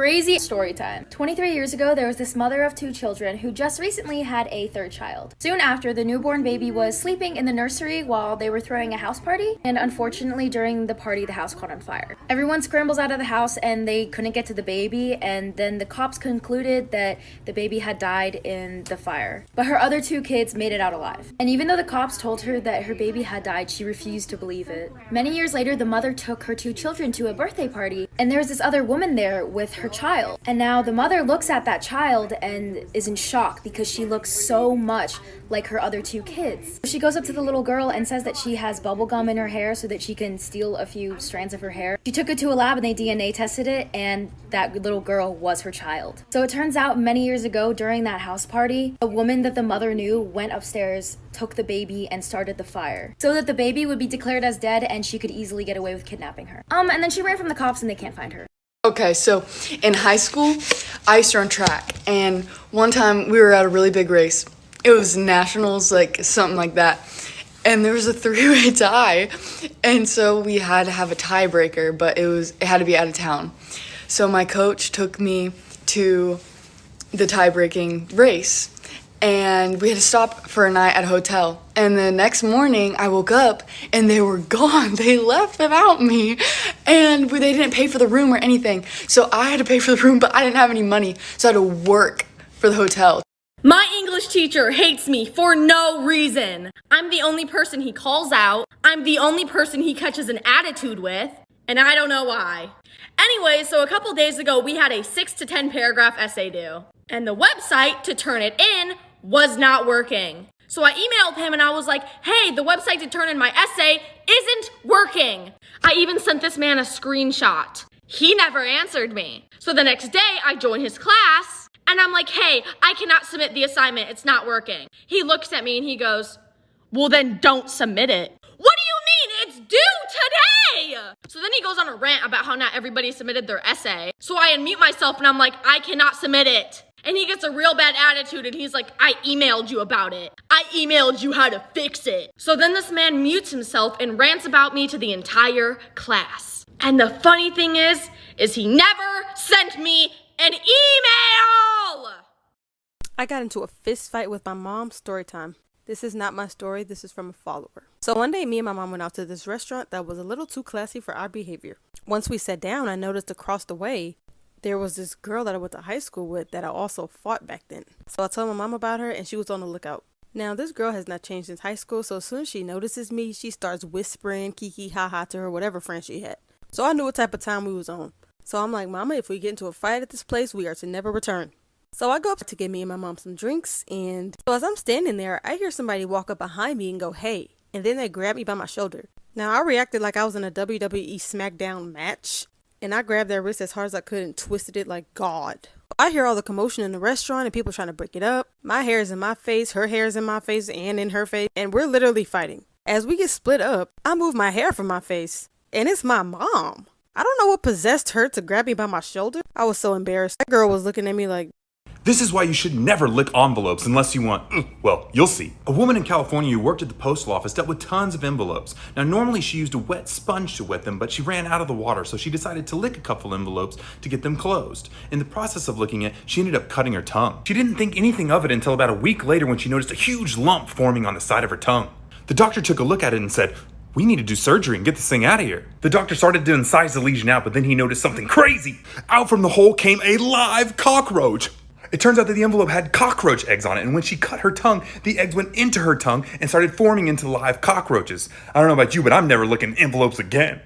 Crazy story time. 23 years ago, there was this mother of 2 children who just recently had a 3rd child. Soon after, the newborn baby was sleeping in the nursery while they were throwing a house party, and unfortunately, during the party, the house caught on fire. Everyone scrambles out of the house and they couldn't get to the baby, and then the cops concluded that the baby had died in the fire. But her other 2 kids made it out alive. And even though the cops told her that her baby had died, she refused to believe it. Many years later, the mother took her 2 children to a birthday party, and there was this other woman there with her child. And now the mother looks at that child and is in shock because she looks so much like her other 2 kids. She goes up to the little girl and says that she has bubble gum in her hair so that she can steal a few strands of her hair. She took it to a lab and they DNA tested it, and that little girl was her child. So it turns out many years ago during that house party, a woman that the mother knew went upstairs, took the baby, and started the fire so that the baby would be declared as dead and she could easily get away with kidnapping her. And then she ran from the cops and they can't find her. Okay, so in high school, I used to run track, and one time we were at a really big race. It was nationals, like something like that, and there was a 3-way tie, and so we had to have a tiebreaker, but it had to be out of town. So my coach took me to the tie-breaking race, and we had to stop for a night at a hotel. And the next morning, I woke up, and they were gone. They left without me, and they didn't pay for the room or anything. So I had to pay for the room, but I didn't have any money, so I had to work for the hotel. My English teacher hates me for no reason. I'm the only person he calls out. I'm the only person he catches an attitude with, and I don't know why. Anyway, so a couple days ago, we had a 6 to 10 paragraph essay due, and the website to turn it in was not working. So I emailed him and I was like, hey, the website to turn in my essay isn't working. I even sent this man a screenshot. He never answered me. So the next day I join his class and I'm like, hey, I cannot submit the assignment. It's not working. He looks at me and he goes, well, then don't submit it. What do you mean? It's due today. So then he goes on a rant about how not everybody submitted their essay. So I unmute myself and I'm like, I cannot submit it. And he gets a real bad attitude and he's like, I emailed you about it. I emailed you how to fix it. So then this man mutes himself and rants about me to the entire class. And the funny thing is he never sent me an email! I got into a fist fight with my mom. Story time. This is not my story. This is from a follower. So one day, me and my mom went out to this restaurant that was a little too classy for our behavior. Once we sat down, I noticed across the way, there was this girl that I went to high school with that I also fought back then. So I told my mom about her and she was on the lookout. Now, this girl has not changed since high school, so as soon as she notices me, she starts whispering kiki haha to her whatever friend she had. So I knew what type of time we was on. So I'm like, Mama, if we get into a fight at this place, we are to never return. So I go up to get me and my mom some drinks, and so as I'm standing there, I hear somebody walk up behind me and go, hey, and then they grab me by my shoulder. Now, I reacted like I was in a WWE SmackDown match, and I grabbed their wrist as hard as I could and twisted it like God. I hear all the commotion in the restaurant and people trying to break it up. My hair is in my face, her hair is in my face and in her face, and we're literally fighting. As we get split up, I move my hair from my face, and it's my mom. I don't know what possessed her to grab me by my shoulder. I was so embarrassed. That girl was looking at me like, This is why you should never lick envelopes unless you want, well, you'll see. A woman in California who worked at the postal office dealt with tons of envelopes. Now, normally she used a wet sponge to wet them, but she ran out of the water, so she decided to lick a couple envelopes to get them closed. In the process of licking it, she ended up cutting her tongue. She didn't think anything of it until about a week later when she noticed a huge lump forming on the side of her tongue. The doctor took a look at it and said, we need to do surgery and get this thing out of here. The doctor started to incise the lesion out, but then he noticed something crazy. Out from the hole came a live cockroach. It turns out that the envelope had cockroach eggs on it, and when she cut her tongue, the eggs went into her tongue and started forming into live cockroaches. I don't know about you, but I'm never licking envelopes again.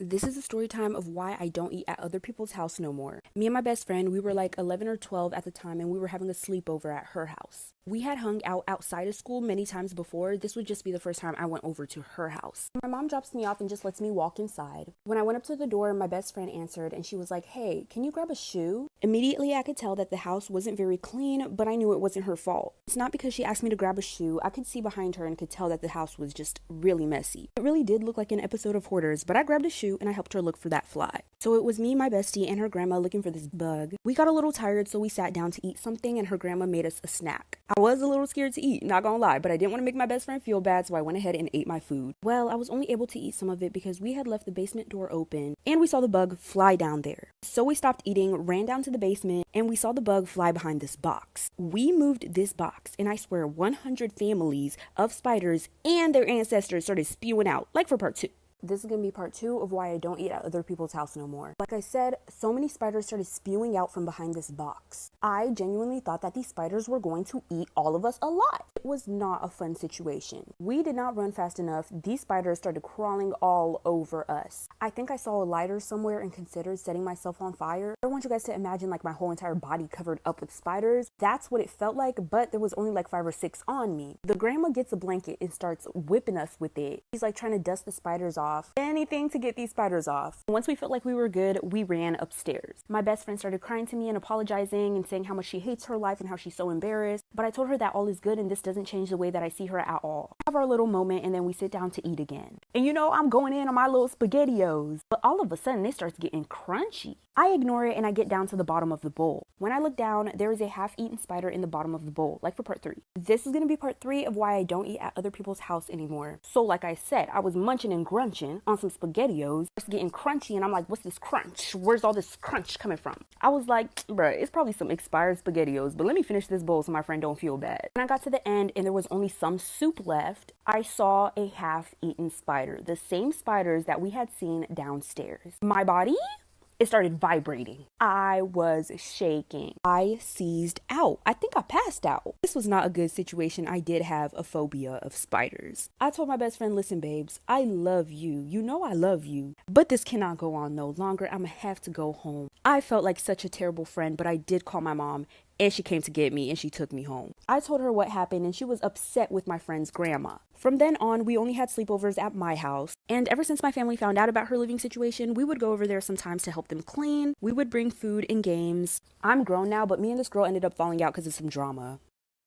This is a story time of why I don't eat at other people's house no more. Me and my best friend, we were like 11 or 12 at the time, and we were having a sleepover at her house. We had hung out outside of school many times before. This would just be the first time I went over to her house. My mom drops me off and just lets me walk inside. When I went up to the door, my best friend answered and she was like, hey, can you grab a shoe? Immediately, I could tell that the house wasn't very clean, but I knew it wasn't her fault. It's not because she asked me to grab a shoe. I could see behind her and could tell that the house was just really messy. It really did look like an episode of Hoarders, but I grabbed a shoe. too, and I helped her look for that fly. So it was me, my bestie, and her grandma looking for this bug. We got a little tired, so we sat down to eat something, and her grandma made us a snack. I was a little scared to eat, not gonna lie, but I didn't want to make my best friend feel bad, so I went ahead and ate my food. Well, I was only able to eat some of it because we had left the basement door open, and we saw the bug fly down there. So we stopped eating, ran down to the basement, and we saw the bug fly behind this box. We moved this box, and I swear 100 families of spiders and their ancestors started spewing out, like for part 2. This is going to be part 2 of why I don't eat at other people's house no more. Like I said, so many spiders started spewing out from behind this box. I genuinely thought that these spiders were going to eat all of us alive. It was not a fun situation. We did not run fast enough. These spiders started crawling all over us. I think I saw a lighter somewhere and considered setting myself on fire. I want you guys to imagine like my whole entire body covered up with spiders. That's what it felt like, but there was only like 5 or 6 on me. The grandma gets a blanket and starts whipping us with it. She's like trying to dust the spiders off. Anything to get these spiders off. Once we felt like we were good, we ran upstairs. My best friend started crying to me and apologizing and saying how much she hates her life and how she's so embarrassed. But I told her that all is good and this doesn't change the way that I see her at all. We have our little moment and then we sit down to eat again. And you know, I'm going in on my little SpaghettiOs. But all of a sudden, it starts getting crunchy. I ignore it and I get down to the bottom of the bowl. When I look down, there is a half-eaten spider in the bottom of the bowl, like for part 3. This is going to be part 3 of why I don't eat at other people's house anymore. So like I said, I was munching and grunching on some SpaghettiOs. It's getting crunchy and I'm like, what's this crunch? Where's all this crunch coming from? I was like, bruh, it's probably some expired SpaghettiOs, but let me finish this bowl so my friend don't feel bad. When I got to the end and there was only some soup left, I saw a half-eaten spider. The same spiders that we had seen downstairs. My body? It started vibrating. I was shaking. I seized out. I think I passed out. This was not a good situation. I did have a phobia of spiders. I told my best friend, listen, babes, I love you. You know I love you. But this cannot go on no longer. I'm gonna have to go home. I felt like such a terrible friend, but I did call my mom. And she came to get me and she took me home. I told her what happened and she was upset with my friend's grandma. From then on, we only had sleepovers at my house. And ever since my family found out about her living situation, we would go over there sometimes to help them clean. We would bring food and games. I'm grown now, but me and this girl ended up falling out because of some drama.